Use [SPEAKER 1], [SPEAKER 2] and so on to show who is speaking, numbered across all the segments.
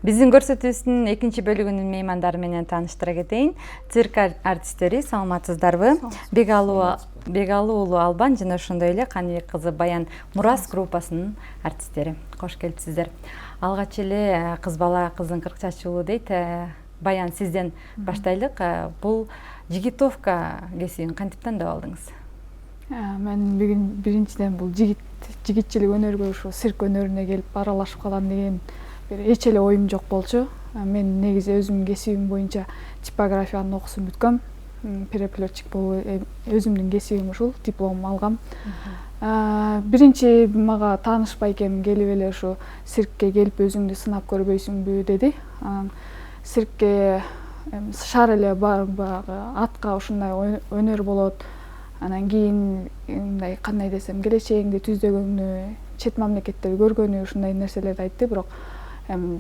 [SPEAKER 1] Биздин көрсөтүүбүздүн экинчи бөлүгүнүн меймандары менен тааныштыра кетейин. Цирк артисттери, саламатсыздарбы? Бегалуу уулу Албан жана ошондой эле Каныбек кызы Баян Мурас группасынын артисттери. Кош келипсиздер. Алгач эле кыз бала кыздын 40 чачы уулу дейт. Баян, сизден баштайлык. Бул жигитовка кесибин кантип тандап алдыңыз?
[SPEAKER 2] Мен биринчиден бул жигитчилик өнөргө, ушу цирк өнөрүнө келип аралашып калам деген бир эч эле оюм жок болчу. Мен негизи өзүмдүн кесибим боюнча типографиянын окуусун бүткөм. Переплетчик болуп өзүмдүн кесибим ушул, диплом алгам. Биринчи мага таанышпай экен келип эле ушу циркке келип өзүңдү сынап көрбөйсүңбү деди. Циркке шаар эле баягы атка ушундай өнөр болот. Анан кийин мындай кандай десем, келечегиңди түздөгөнү, чет мамлекеттерди көргөнү, ушундай нерселерди айтты. Бирок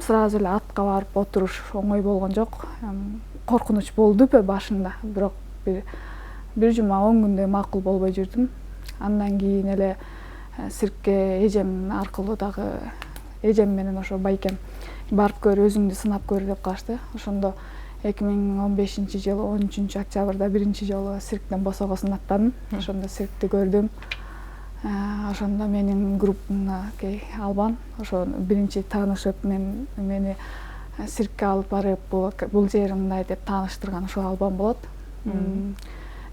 [SPEAKER 2] сразу эле атка барып отуруш оңой болгон жок. Коркунуч болду башында, бирок бир жума 10 күндөй макул болбой жүрдүм. Андан кийин эле циркке эжем аркылуу дагы эжем менен ошо байкем барып көр, өзүңдү сынап көр деп калышты. Ошондо 2015-жылы 13 октябрда биринчи жолу цирктен босогосун аттадым. Ошондо циркти көрдүм. Ошондо менин группамна Албан ошо биринчи таанышып, мени циркке алып барып, бул жер мындай деп тааныштырган ошо Албан болот.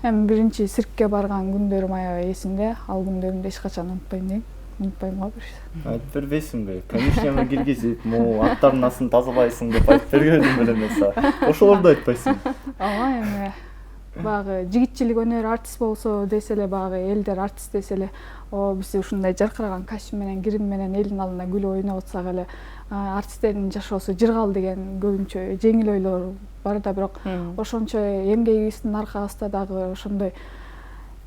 [SPEAKER 2] Эми биринчи циркке барган күндөрүм аябай эсимде. Ал күндөрүмдү эч качан унутпойм дейм. Унутпойм го бир.
[SPEAKER 3] Айтып бербейсиңби? Комиссияга киргизип, аттардын астын тазалайсың деп айтып бергенмин белем мен. Ошолорду айтпайсың.
[SPEAKER 2] Ооба, эми баягы жигитчилик өнөр артист болсо десе эле, баягы элдер артист десе эле, биз ушундай жаркыраган костюм менен, грим менен элдин алдында күлүп ойноп атсак эле, артисттердин жашоосу жыргал деген көбүнчө жеңил ойлор бар да, бирок ошончо эмгегибиздин аркабызда дагы ошондой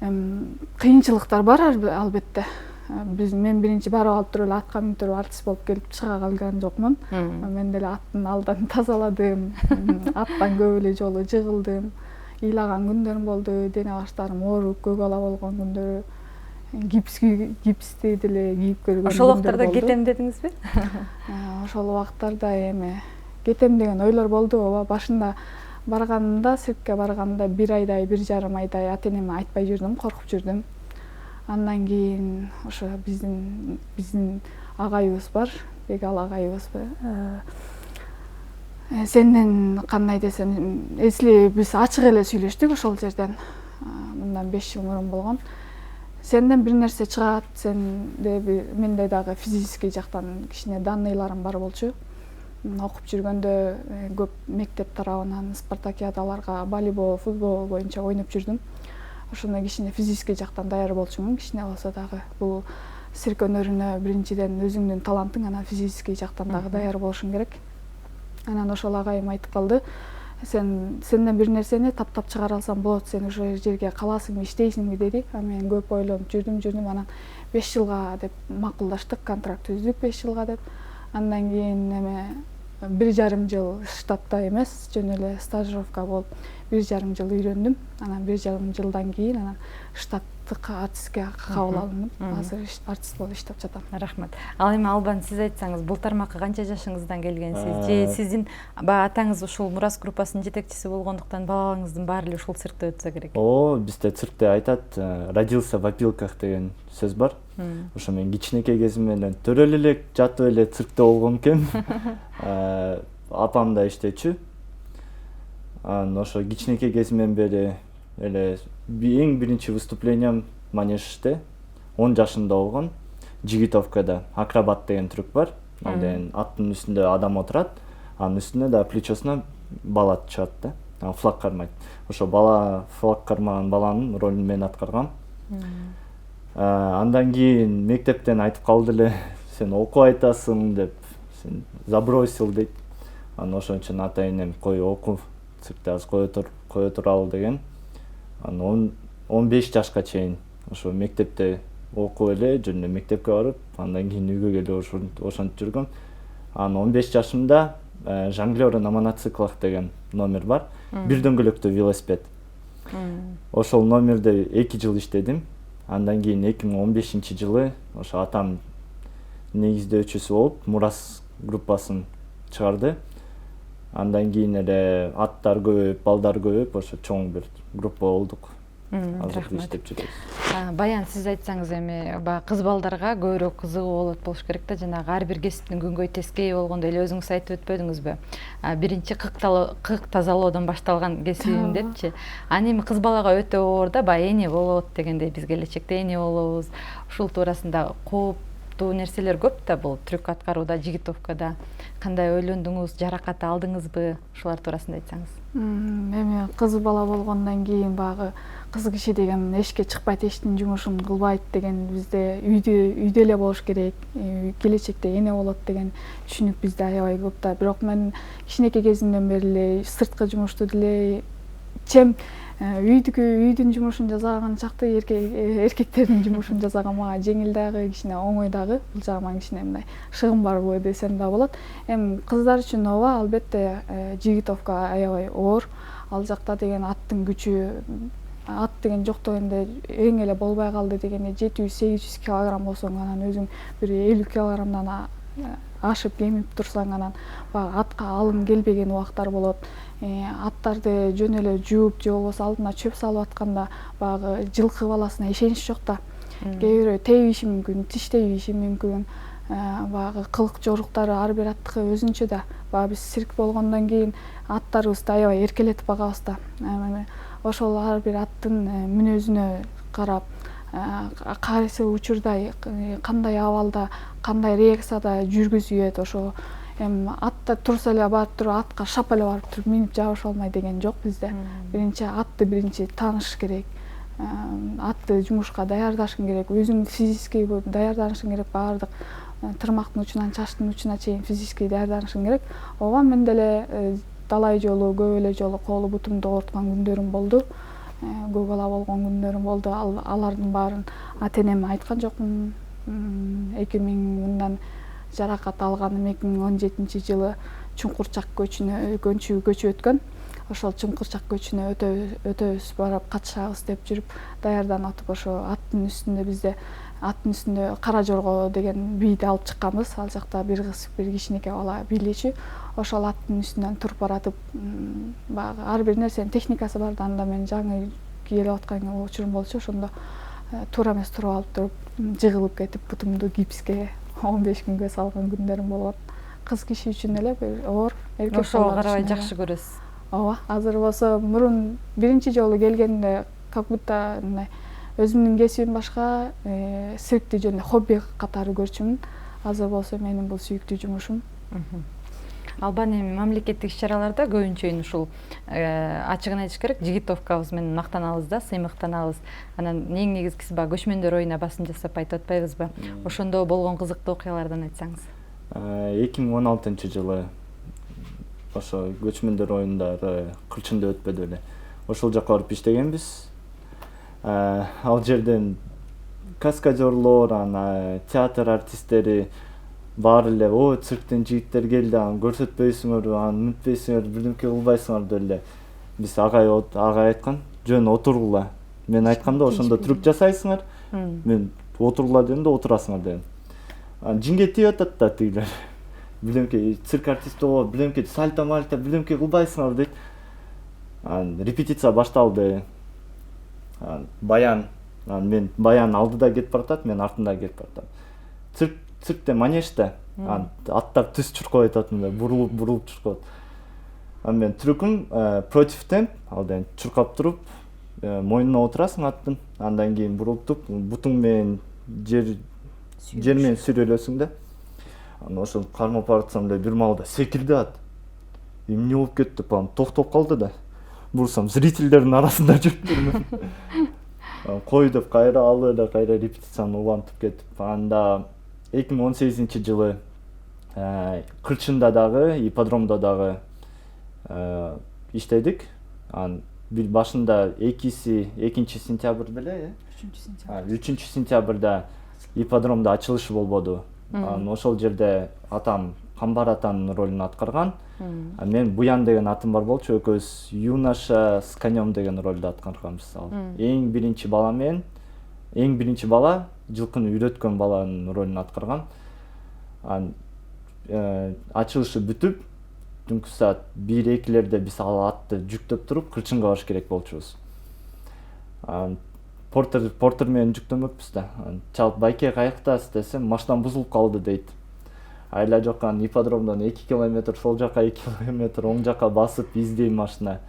[SPEAKER 2] кыйынчылыктар бар албетте. Мен биринчи барып алып туруп эле атка минип туруп артист болуп келип чыга калган жокмун. Мен деле аттын алдын тазаладым, аттан көп эле жолу жыгылдым. Ыйлаган күндөрүм болду, дене баштарым ооруп, көк ала болгон күндөрү, гипсти деле кийип көргөн.
[SPEAKER 1] Ошол убактарда кетем дедиңизби?
[SPEAKER 2] Ошол убактарда эми кетем деген ойлор болду. Ооба, башында барганда, циркке барганда 1 айдай, 1,5 айдай ата-энеме айтпай жүрдүм, коркуп жүрдүм. Андан кийин ошо биздин агайыбыз бар, Бегал агайыбыз. Сенден кандай десем, если биз ачык эле сүйлөштүк ошол жерден. Мындан 5 жыл мурун болгон. Сенден бир нерсе чыгат, менде дагы физический жактан кичине данныйларым бар болчу. Окуп жүргөндө көп мектеп тарабынан спартакиадаларга волейбол, футбол боюнча ойноп жүрдүм. Ошондо кичине физический жактан даяр болчумун, кичине болсо дагы. Бул цирк өнөрүнө биринчиден өзүңдүн талантың, анан физический жактан дагы даяр болушуң керек. Анан ошол агайым айтып калды: сенден бир нерсени таптап чыгара алсам болот, сен ошол жерге каласыңбы, иштейсиңби деди. Мен көп ойлонуп жүрдүм, анан 5 жылга деп макулдаштык, контракт түздүк 5 жылга деп. Андан кийин 1,5 жыл штатта эмес, жөн эле стажировка болуп 1,5 жыл үйрөндүм. Анан 1,5 жылдан кийин анан штаттык артистке кабыл алындым. Азыр артист болуп иштеп жатам.
[SPEAKER 1] Рахмат. Ал эми Албан, сиз айтсаңыз, бул тармакка канча жашыңыздан келгенсиз? Же сиздин атаңыз ушул Мурас группасынын жетекчиси болгондуктан балаларыңыздын баары эле ушул циркте өтсө керек?
[SPEAKER 3] Бизде циркте айтат, родился в опилках деген сөз бар. Ошо мен кичинекей кезимден төрөлө эле жатып эле циркте болгон экен. Апам да иштечү. Ошо кичинекей кезимден бери эле эң биринчи выступлением манежде 10 жашымда болгон. Жигитовкада акробат деген трюк бар. Ал деген аттын үстүндө адам отурат, анын үстүнө да плечосуна бала чыгат да. Флаг кармайт. Ошо бала, флаг кармаган баланын ролун мен аткаргам. Андан кийин мектептен айтып калды эле: сен окуп айтасың деп, сен забросил дейт. Анан ошон үчүн ата-энем кой окуп, циркте аз кое туралы деген. Анан 15 жашка чейин ошо мектепте окуп эле, жөн мектепке барып, андан кийин үйгө келип ошентип жүргөм. Анан 15 жашымда жонглёры на моноциклах деген номер бар. Бир дөңгөлөктүү велосипед. Ошол номерде 2 жыл иштедим. Андан кийин 2015-жылы ошо атам негиздөөчүсү болуп Мурас группасын чыгарды. Андан кийин эле аттар көп, балдар көп, ошо чоң бир группа болдук. Азыр
[SPEAKER 1] Рахмат.
[SPEAKER 3] иштеп жүрөбүз.
[SPEAKER 1] Баян сиз айтсаңыз эми баягы кыз балдарга көбүрөөк кызыгуу болуш керек да, жанагы ар бир кесиптин күнгөй тескейи болгондой эле өзүңүз айтып өтпөдүңүзбү? Биринчи кык тазалоодон башталган кесибим депчи. Аны эми кыз балага өтө оор да, баягы эне болот дегендей, биз келечекте эне болобуз. Ушул туурасында кооптуу нерселер көп да, бул трюк аткарууда, жигитовкада. Кандай ойлондуңуз, жаракат алдыңызбы? Ушулар туурасында айтсаңыз.
[SPEAKER 2] Эми кыз бала болгондон кийин баягы кыз киши деген эшикке чыкпайт, эчтин жумушун кылбайт деген бизде үйдө эле болуш керек, келечекте эне болот деген түшүнүк бизде аябай көп да. Бирок мен кичинекей кезимден бери эле сырткы жумушту деле чем үйдүн жумушун жасаган чакта эркектердин жумушун жасаган мага жеңил дагы, кичине оңой дагы. Бул жагынан кичине мындай шыгым барбы десем да болот. Эми кыздар үчүн ооба, албетте жигитовка аябай оор. Ал жакта деген аттын күчү, ат деген жокто энде эң эле болбой калды дегенде 700-800 килограмм болсоң анан өзүң бир 50 килограммдан ашып кемип турсаң анан баягы атка алым келбеген убактар болот. Аттарды жөн эле жууп же болбосо алдына чөп салып атканда баягы жылкы баласына ишенич жок да. Кээ бирөө тебиши мүмкүн, тиштебиши мүмкүн. Баягы кылык жоруктары ар бир аттыкы өзүнчө да. Баягы биз цирк болгондон кийин аттарыбызды аябай эркелетип багабыз да. Ошол ар бир аттын мүнөзүнө карап, кайсы учурда кандай абалда, кандай реакцияда жүргүзүлөт, ошо эми атта турса эле барып туруп атка шап эле барып туруп минип жабыша алмай деген жок бизде. Биринчи атты тааныш керек. Атты жумушка даярдашың керек, өзүң физически даярданышың керек, баардык тырмактын учунан чачтын учуна чейин физически даярданышың керек. Ооба, мен деле талай жолу, көп эле жолу колу бутумду ооруткан күндөрүм болду. Көк ала болгон күндөрүм болду. Алардын баарын ата-энеме айткан жокмун. 2000 жаракат алганым 2017-жылы Чуңкурчак көчү өткөн. Ошол Чуңкурчак көчүнө өтөбүз, барып катышабыз деп жүрүп даярданып атып, ошо аттын үстүндө Кара Жорго деген бийди алып чыкканбыз. Ал жакта бир кыз, бир кичинекей бала бийлечү. Ошол аттын үстүнөн туруп баратып, баягы ар бир нерсенин техникасы бар да. Анда мен жаңы келип аткан учурум болчу. Ошондо туура эмес туруп алып туруп, жыгылып кетип, бутумду гипске 15 күнгө салган күндөрүм болгон. Кыз киши үчүн эле бир оор, эркек
[SPEAKER 1] Ошого карабай жакшы көрөсүз.
[SPEAKER 2] Ооба, азыр болсо мурун биринчи жолу келгенде как будто мындай өзүмдүн кесибим башка, циркти жөн хобби катары көрчүмүн. Азыр болсо менин бул сүйүктүү жумушум.
[SPEAKER 1] Албан эми мамлекеттик иш-чараларда көбүнчө ушул ачыгын айтыш керек, жигитовкабыз менен мактанабыз да, сыймыктанабыз. Анан эң негизгиси баягы көчмөндөр оюна басым жасап айтып атпайбызбы? Ошондо болгон кызыктуу окуялардан айтсаңыз.
[SPEAKER 3] 2016-жылы ошо көчмөндөр оюндары Кырчында өтпөдү эле. Ошол жака барып иштегенбиз. Ал жерден каскадерлор, театр артисттери баары эле цирктен жигиттер келди, аны көрсөтпөйсүңөрбү, аны мүнтпөйсүңөр, бирдемке кылбайсыңар деп эле биз агай айткан, жөн отургула. Мен айтканда ошондо трюк жасайсыңар, мен отургула дегенде отурасыңар деген. Жинге тийип атат да тигилер. Бирдемке цирк артисти болуп, бирдемке сальто мальто, бирдемке кылбайсыңар дейт. Репетиция башталды. Мен Баян алдыда кетип баратат, мен артында кетип баратам. Циркте манежде аттар түз чуркап атат, бурулуп чуркап. Мен трюкум против темп, ал деген чуркап туруп, мойнуна отурасың аттын, андан кийин бурулуп туруп, бутуң менен жер менен сүйрөлөсүң да. Ошол кармап баратсам эле бир маалда секирди ат. Эмне болуп кетти деп, токтоп калды да. Бурсам зрительдердин арасында жүрүптүрмүн. Кой деп кайра алып эле кайра репетицияны улантып кетип, анда 2018-жылы Кырчында дагы, ипподромдо дагы иштедик. Бир башында 2 сентябрь беле, 3 сентябрда ипподромдо ачылышы болбоду. Ошол жерде атам Камбар атанын ролун аткарган. Мен Буян деген атым бар болчу, экөөбүз юноша с конем деген ролду аткарганбыз. Эң биринчи бала жылкыны үйрөткөн баланын ролун аткарган. ачылышы бүтүп түнкү саат 1-2 биз ал атты жүктөп туруп Кырчынга барыш керек болчубуз. Портер менен жүктөмөкпүз да. Чалып байке каяктасыз десем, машинам бузулуп калды дейт. Айла жоккан ипподромдон 2 километр сол жака 2 километр оң жака басып издейм машина.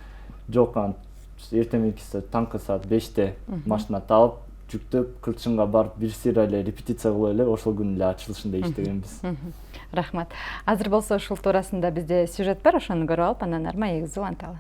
[SPEAKER 3] Жок, эртеңки таңкы саат 5-те машина таап, жүктөп Кырчынга барып бир сыйра эле репетиция кылып эле ошол күнү эле ачылышында иштегенбиз.
[SPEAKER 1] Рахмат. Азыр болсо ушул туурасында бизде сюжет бар, ошону көрүп алып андан ары маегибизди уланталы.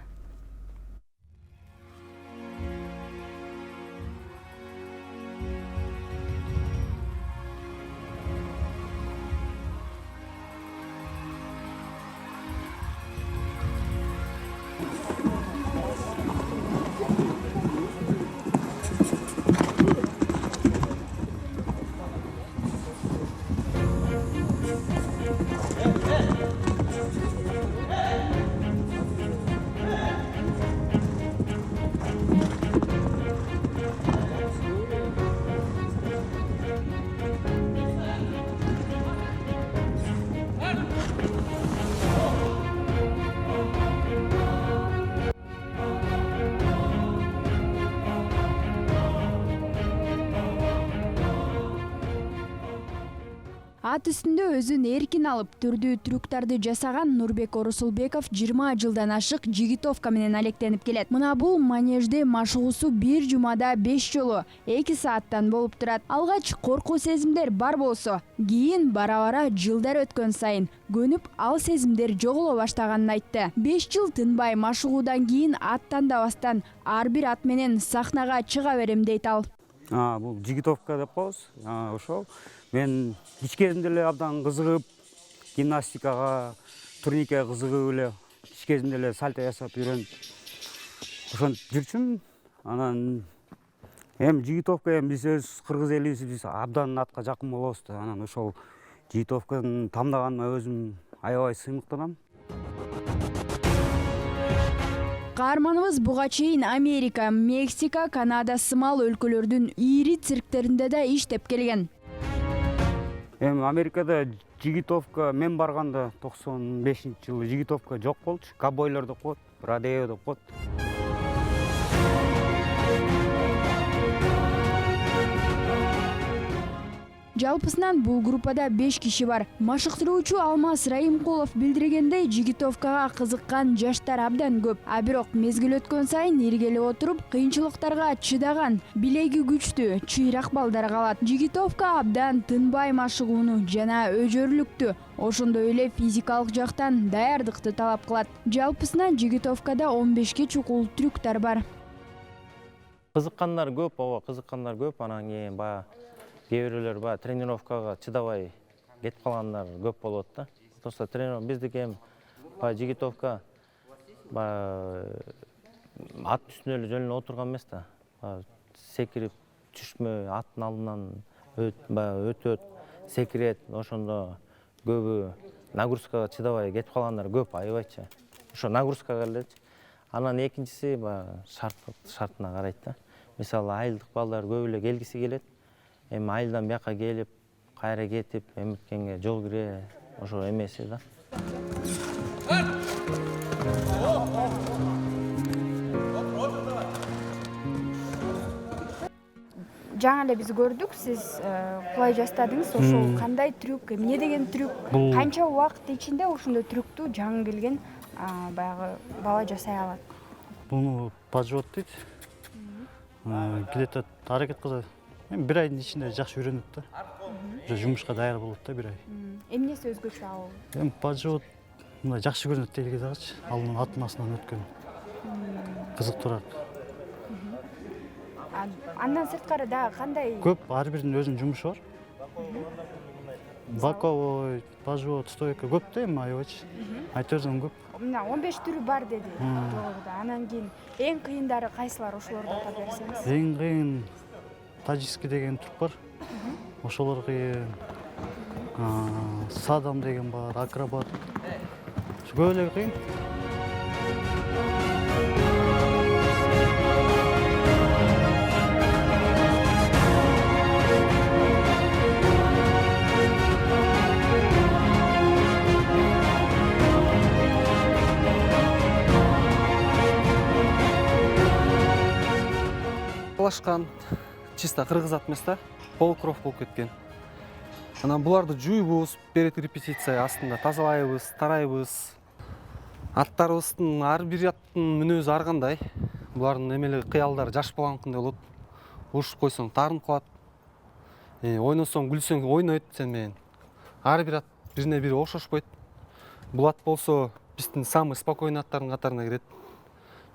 [SPEAKER 4] Ат үстүндө өзүн эркин алып, түрдүү трюктарды жасаган Нурбек Орусулбеков 20 жылдан ашык жигитовка менен алектенип келет. Мына бул манежде машыгуусу бир жумада 5 жолу 2 сааттан болуп турат. Алгач коркуу сезимдер бар болсо, кийин бара-бара жылдар өткөн сайын көнүп ал сезимдер жоголо баштаганын айтты. 5 жыл тынбай машыгуудан кийин аттандабастан ар бир ат менен сахнага чыга берем дейт ал.
[SPEAKER 5] Бул жигитовка деп коебуз. Ошол мен кич кезимде эле абдан кызыгып, гимнастикага, турникке кызыгып эле кич кезимде эле сальто жасап үйрөнүп ошентип жүрчүмүн. Анан жигитовка биз өз кыргыз элибиз биз абдан атка жакын болобуз да. Анан ошол жигитовканы тамдаганыма өзүм аябай сыймыктанам.
[SPEAKER 4] Каарманыбыз буга чейин Америка, Мексика, Канада сымал өлкөлөрдүн ири цирктеринде да иштеп келген.
[SPEAKER 5] Америкада жигитовка мен барганда 95-жылы жигитовка жок болчу. Кабойлор деп коет, родео деп коет.
[SPEAKER 4] Жалпысынан бул группада 5 киши бар. Машыктыруучу Алмаз Раимкулов билдиргендей, жигитовкага кызыккан жаштар абдан көп. А бирок мезгил өткөн сайын иргелеп отуруп, кыйынчылыктарга чыдаган, билеги күчтүү, чыйрак балдар калат. Жигитовка абдан тынбай машыгууну жана өжөрлүктү, ошондой эле физикалык жактан даярдыкты талап кылат. Жалпысынан жигитовкада 15 чукул трюктар бар.
[SPEAKER 6] Кызыккандар көп, анан кийин баягы кээ бирөөлөр тренировкага чыдабай кетип калгандар көп болот да. Просто тренировка биздики жигитовка ат үстүнө эле жөн отурган эмес да. Секирип түшмөй аттын алдынан өтөт, секирет, ошондо көбү нагрузкага чыдабай кетип калгандар көп, аябайчы. Ошо нагрузкага элечи. Анан экинчиси шартына карайт да. Мисалы, айылдык балдар көп эле келгиси келет. Айылдан бияка келип, кайра кетип, эметкенге жол кире, ошо эмеси да.
[SPEAKER 7] Жаңа эле биз көрдүк, сиз кулай жастадыңыз. Ошол кандай трюк, эмне деген трюк? Канча убакыт ичинде ошондой трюкту жаңы келген баягы бала жасай алат?
[SPEAKER 8] Буну поджот дейт. Где-то аракет кылат. Бир айдын ичинде жакшы үйрөнөт да. Жумушка даяр болот да бир ай.
[SPEAKER 7] Эмнеси өзгөчө ал?
[SPEAKER 8] Поджот мындай жакшы көрүнөт элге дагычы. Алынын аттын астынан өткөн. Кызыктуураак.
[SPEAKER 7] Андан сырткары дагы кандай?
[SPEAKER 8] Көп, ар биринин өзүнүн жумушу бар. Боковой, поджот, стойка көп да аябайчы. Айтөзөн көп.
[SPEAKER 7] Мына 15 түрү бар деди жогоруда. Анан кийин эң кыйындары кайсылар, ошолорду атап берсеңиз?
[SPEAKER 8] Эң кыйын таджикский деген түрк бар. Ошолор кыйын. Садам деген бар, акробат. Көп эле кыйын.
[SPEAKER 9] аралашкан, чисто кыргыз ат эмес да, полукров болуп кеткен. Анан буларды жуйбуз, перед репетиция астында тазалайбыз, тарайбыз. Аттарыбыздын ар бир аттын мүнөзү ар кандай. Булардын эмеле кыялдары жаш болгонкундай болот. Урушуп койсоң тарын кылат. Ойносоң, күлсөң ойнойт сен менен. Ар бир ат бирине бири окшошпойт. Бул ат болсо биздин самый спокойный аттардын катарына кирет.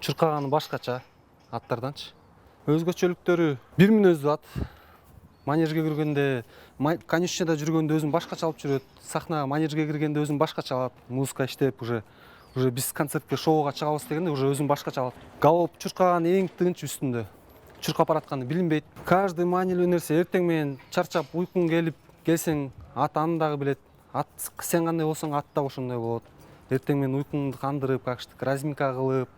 [SPEAKER 9] Чуркаганы башкача аттарданчы. Өзгөчөлүктөрү бир мүнөздүү ат. Манежге киргенде, конюшняда жүргөндө өзүн башкача алып жүрөт. Сахнага, манежге киргенде өзүн башкача алат. Музыка иштеп уже биз концертке, шоуга чыгабыз дегенде уже өзүн башкача алат. Галоп чуркаган эң тыгынчы үстүндө. Чуркап баратканы билинбейт. Каждый маанилүү нерсе эртең менен чарчап, уйкуң келсең, ат аны дагы билет. Ат сен кандай болсоң, ат да ошондой болот. Эртең менен уйкуңду кандырып, разминка кылып,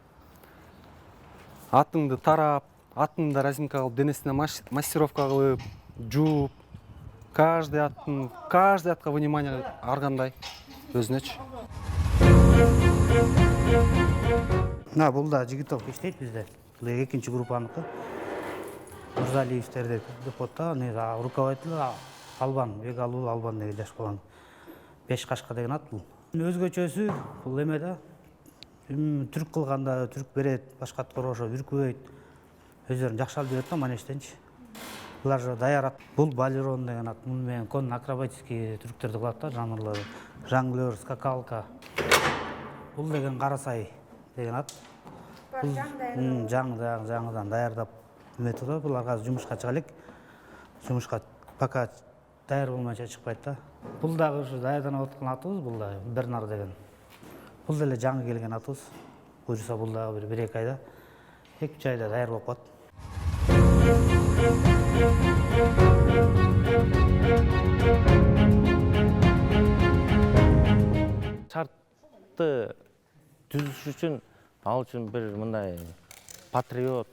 [SPEAKER 9] атыңды тарап, атыңды да разминка кылып, денесине массировка кылып, жууп, каждый атка внимание ар кандай өзүнөчү.
[SPEAKER 8] Бул да Жигитов иштейт бизде. Бул экинчи группаныкы. Мырзалиевдер деп коет да, руководитель Албан, Бегалуу Албан деген жаш балан. 5 кашка деген ат бул. Өзгөчөсү бул эме да. Түрк кылганда түрк берет, башка аттар ошо үркүбөйт. Өздөрүн жакшы алып жүрөт да манештенчи. Булар же даяр ат. Бул балерон деген ат. Муну менен конно акробатический трюктерди кылат да, жанрлары. Жонглер, скакалка. Бул деген Карасай деген ат. Жаңыдан даярдап эметип да, булар азыр жумушка чыга элек. Жумушка пока даяр болмайча чыкпайт да. Бул дагы ушу даярданып аткан атыбыз, бул да Бернар деген. Бул деле жаңы келген атыбыз. Буюрса бул дагы бир 1-2 айда, 2-3 айда даяр болуп калат.
[SPEAKER 6] Шартты түзүш үчүн, ал үчүн бир мындай патриот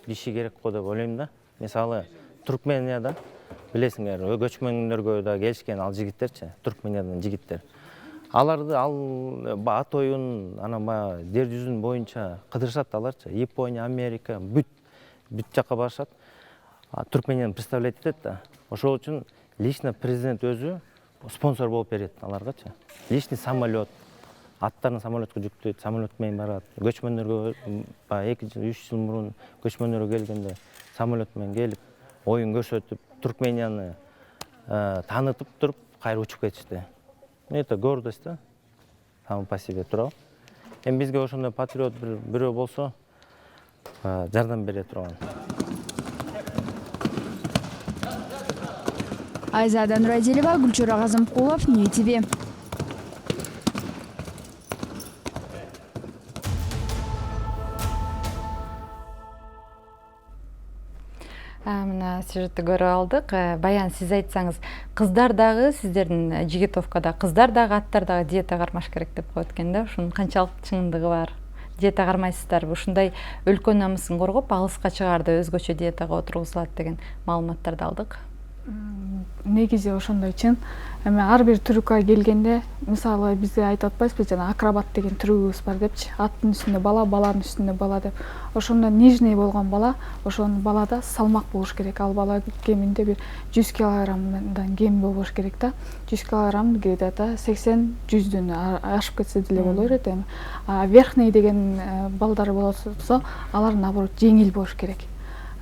[SPEAKER 6] киши керек го деп ойлойм да. Мисалы, Туркменияда билесиңер, көчмөндөргө да келишкен ал жигиттерчи, Туркмениядан жигиттер. Аларды ат оюн, анан баягы жер жүзүнүн боюнча кыдырышат аларчы. Япония, Америка, бүт жакка барышат. Туркменияны представлять этет да. Ошол үчүн лично президент өзү спонсор болуп берет аларгачы. Личный самолет, аттарын самолетке жүктөйт, самолет менен барат. Көчмөндөргө 2-3 жыл мурун көчмөндөргө келгенде самолет менен келип, оюн көрсөтүп, Туркменияны танытып туруп, кайра учуп кетишти. Это гордость да, само по себе турабы. Эми бизге ошондой патриот бирөө болсо, жардам бере турган.
[SPEAKER 4] Айзада Нурадилова, Гүлчора Казымкулов, New TV.
[SPEAKER 1] Мына сюжетти көрүп алдык. Баян, сиз айтсаңыз, кыздар дагы сиздердин Жигитовкада кыздар дагы аттар дагы диета кармаш керек деп коет экен да. Ушунун канчалык чындыгы бар? Диета кармайсыздарбы? Ушундай өлкө намысын коргоп, алыска чыгаарда өзгөчө диетага отургузулат деген маалыматтарды алдык.
[SPEAKER 2] Негизи ошондой чын. Эми ар бир трюкка келгенде, мисалы бизде айтып атпайсызбы, жана акробат деген трюгубуз бар депчи. Аттын үстүндө бала, баланын үстүндө бала деп. Ошондо нижний болгон бала, ошонун балада салмак болуш керек. Ал бала кеминде бир 100 килограммдан кем болбош керек да. 100 килограмм где-то 80-100дөн ашып кетсе деле боло берет эми. Верхний деген балдар болсо, алар наоборот жеңил болуш керек.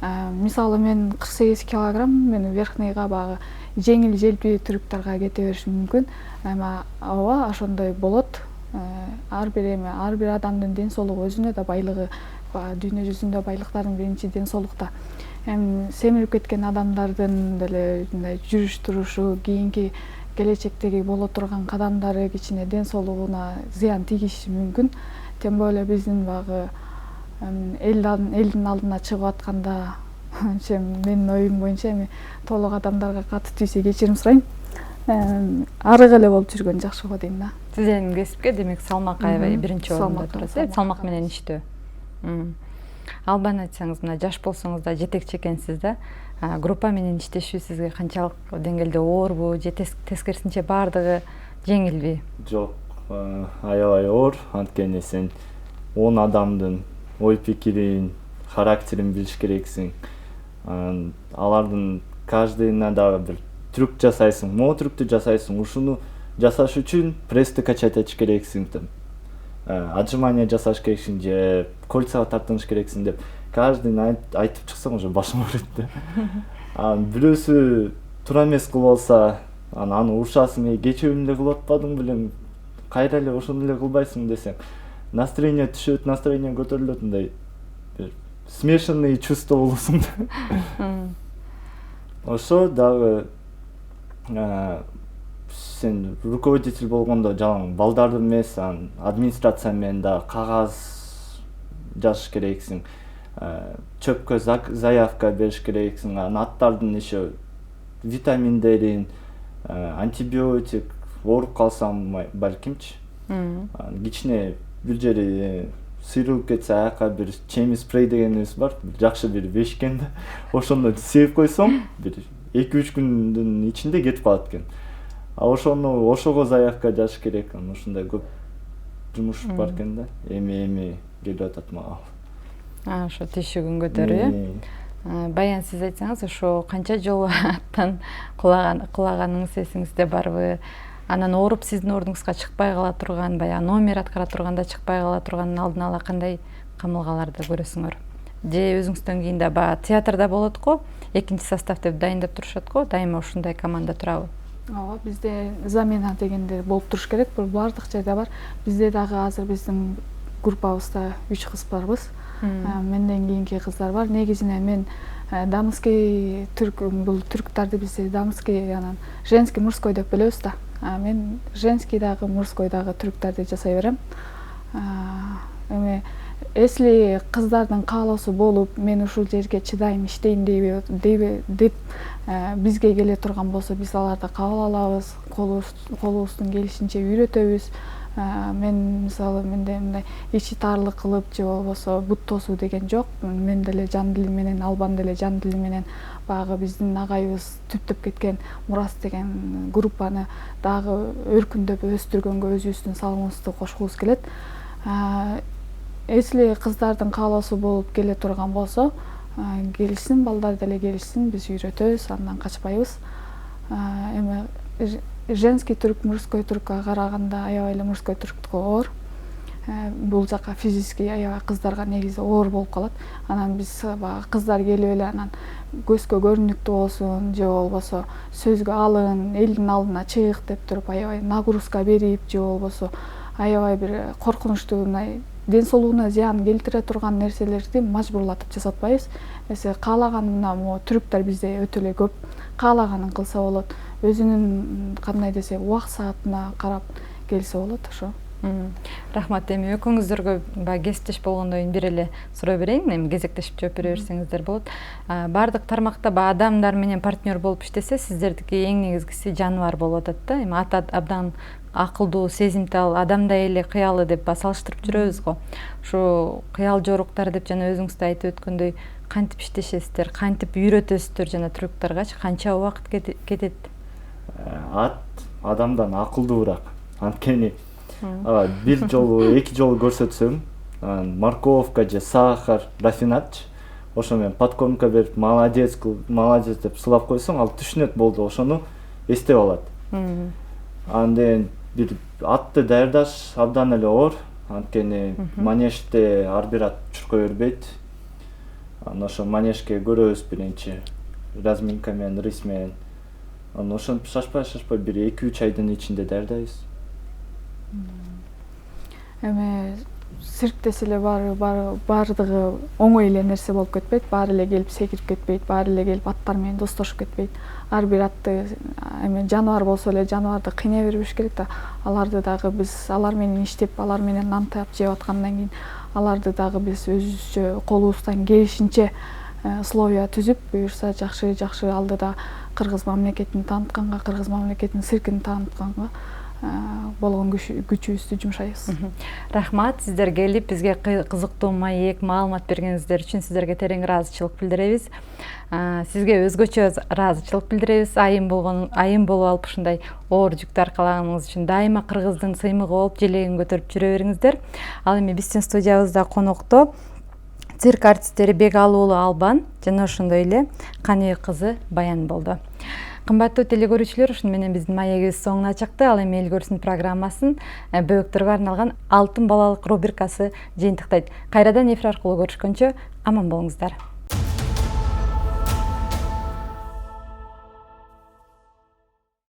[SPEAKER 2] Мисалы мен 48 килограмм, мен верхнийга багы жеңил желпи трюктарга кете беришим мүмкүн. Эми ооба ошондой болот. Ар бир адамдын ден соолугу өзүнө да байлыгы, дүйнө жүзүндө байлыктардын биринчи ден соолукта. Эми семирип кеткен адамдардын деле жүрүш турушу, кийинки келечектеги боло турган кадамдары кичине ден соолугуна зыян тийиши мүмкүн. Тем более биздин багы элдин алдына чыгып атканда, менин оюм боюнча эми толук адамдарга катуу тийсе кечирим сурайм. Арык эле болуп жүргөн жакшы го дейм да.
[SPEAKER 1] Сиздердин кесипке демек салмак аябай биринчи орунда турат, салмак менен иштөө. Албан, айтсаңыз, мына жаш болсоңуз да жетекчи экенсиз да. Группа менен иштешүү сизге канчалык деңгээлде оорбу, же тескерисинче баардыгы жеңилби?
[SPEAKER 3] Жок, аябай оор, анткени сен 10 адамдын ой пикирин, характерин билиш керексиң. Алардын каждыйына дагы бир трюк жасайсың, могу трюктү жасайсың, ушуну жасаш үчүн прессти качать этиш керексиң, отжимание жасаш керексиң же кольцага тартыныш керексиң деп каждыйын айтып чыксаң уже башың ооруйт да. Бирөөсү туура эмес кылып алса, аны урушасың, кечээ эле кылып атпадың белең, кайра эле ошону эле кылбайсың десең, настроение түшөт, настроение көтөрүлөт, мындай бир смешанный чувство болосуң да. Ошо дагы сен руководитель болгондо жалаң балдарды эмес, администрация менен да кагаз жазыш керексиң, чөпкө заявка бериш керексиң, аттардын еще витаминдерин, антибиотик, ооруп калсам балкимчи, кичине бир жери сыйрылып кетсе, аяка бир чеми спрей дегенибиз бар, жакшы бир бешкен да, ошону сеп койсоң, бир 2-3 күндүн ичинде кетип калат экен. Ошого заявка жазыш керек, ушундай көп жумуш бар экен да, эми келип атат мага.
[SPEAKER 1] Ошо түйшүгүн көтөрүү. Баян, сиз айтсаңыз, ошо канча жолу аттан кулаганыңыз эсиңизде барбы? Анан ооруп сиздин ордуңузга чыкпай кала турган, баягы номер аткара турганда чыкпай кала турганын алдын ала кандай камылгаларды көрөсүңөр? Же өзүңүздөн кийин да баягы театрда болот го, экинчи состав деп дайындап турушат го, дайыма ушундай команда турабы?
[SPEAKER 2] Ооба, бизде замена дегендер болуп туруш керек, бул баардык жерде бар. Бизде дагы азыр биздин группабызда 3 кыз барбыз. Менден кийинки кыздар бар. Негизинен мен дамский бул түрктарды бизде дамский, анан женский, мужской деп бөлөбүз да. Мен женский дагы, мужской дагы түрктарды жасай берем. Эми если кыздардын каалоосу болуп, мен ушул жерге чыдайм, иштейм деп бизге келе турган болсо, биз аларды кабыл алабыз, колубуздун келишинче үйрөтөбүз. Мен мисалы менде мындай ичи таарлык кылып же болбосо бут тосуу деген жок. Мен деле жан дилим менен, Албан деле жан дилим менен баягы биздин агайыбыз түптөп кеткен Мурас деген группаны дагы өркүндөп өстүргөнгө өзүбүздүн салымыбызды кошкубуз келет. Если кыздардын каалоосу болуп келе турган болсо, келишсин, балдар деле келишсин, биз үйрөтөбүз, андан качпайбыз. Эми женский түрк, мужской түрккө караганда аябай эле мужской түрктүкү оор. Бул жака физически аябай кыздарга негизи оор болуп калат. Анан биз баягы кыздар келип эле анан көзгө көрүнүктүү болсун же болбосо сөзгө алын, элдин алдына чык деп туруп аябай нагрузка берип же болбосо аябай бир коркунучтуу мындай ден соолугуна зыян келтире турган нерселерди мажбурлатып жасатпайбыз. Эсе каалаган мына могу түрктөр бизде өтө эле көп. Каалаганын кылса болот. Өзүнүн кандай десе убак саатына карап келсе болот ошо.
[SPEAKER 1] Рахмат. Эми экөөңүздөргө баягы кесиптеш болгондон кийин бир эле суроо берейин. Эми кезектешип жооп бере берсеңиздер болот. Бардык тармакта баягы адамдар менен партнер болуп иштесе, сиздердики эң негизгиси жаныбар болуп атат да. Эми ат абдан акылдуу, сезимтал, адамдай эле кыялы деп салыштырып жүрөбүз го. Ушу кыял жоруктар деп жана өзүңүз да айтып өткөндөй кантип иштешесиздер, кантип үйрөтөсүздөр жана түрктаргачы канча убакыт кетет?
[SPEAKER 3] Ат адамдан акылдуураак. Анткени бир жолу, 2 жолу көрсөтсөм, морковка же сахар, рафинат, ошо менен подкормка берип, молодец деп сылап койсоң, ал түшүнөт болду, ошону эстеп алат. Анден бир атты даярдаш абдан эле оор, анткени манежде ар бир ат чуркой бербейт. Ошо манежге көрөбүз биринчи разминка менен, рис менен. Ошентип шашпай бир 2-3 айдын ичинде даярдайбыз.
[SPEAKER 2] Эми цирк десе эле баардыгы оңой эле нерсе болуп кетпейт. Баары эле келип секирип кетпейт, баары эле келип аттар менен достошуп кетпейт. Ар бир атты эми жаныбар болсо эле жаныбарды кыйнай бербеш керек да. Аларды дагы биз алар менен иштеп, алар менен нан таап жеп аткандан кийин аларды дагы биз өзүбүзчө колубуздан келишинче условия түзүп, буюрса жакшы алдыда кыргыз мамлекетин таанытканга, кыргыз мамлекетинин циркин таанытканга болгон күчүбүздү жумшайбыз.
[SPEAKER 1] Рахмат, сиздер келип бизге кызыктуу маек, маалымат бергениңиздер үчүн сиздерге терең ыраазычылык билдиребиз. Сизге өзгөчө ыраазычылык билдиребиз. Айым болуп алып ушундай оор жүктү аркалаганыңыз үчүн дайыма кыргыздын сыймыгы болуп, желегин көтөрүп жүрө бериңиздер. Ал эми биздин студиябызда конокто цирк артисттери Бегалы уулу Албан жана ошондой эле Каныбек кызы Баян болду. Кымбаттуу телекөрүүчүлөр, ушуну менен биздин маегибиз соңуна чыкты. Ал эми эл көрсүн программасын бөбөктөргө арналган алтын балалык рубрикасы жыйынтыктайт. Кайрадан эфир аркылуу көрүшкөнчө аман болуңуздар.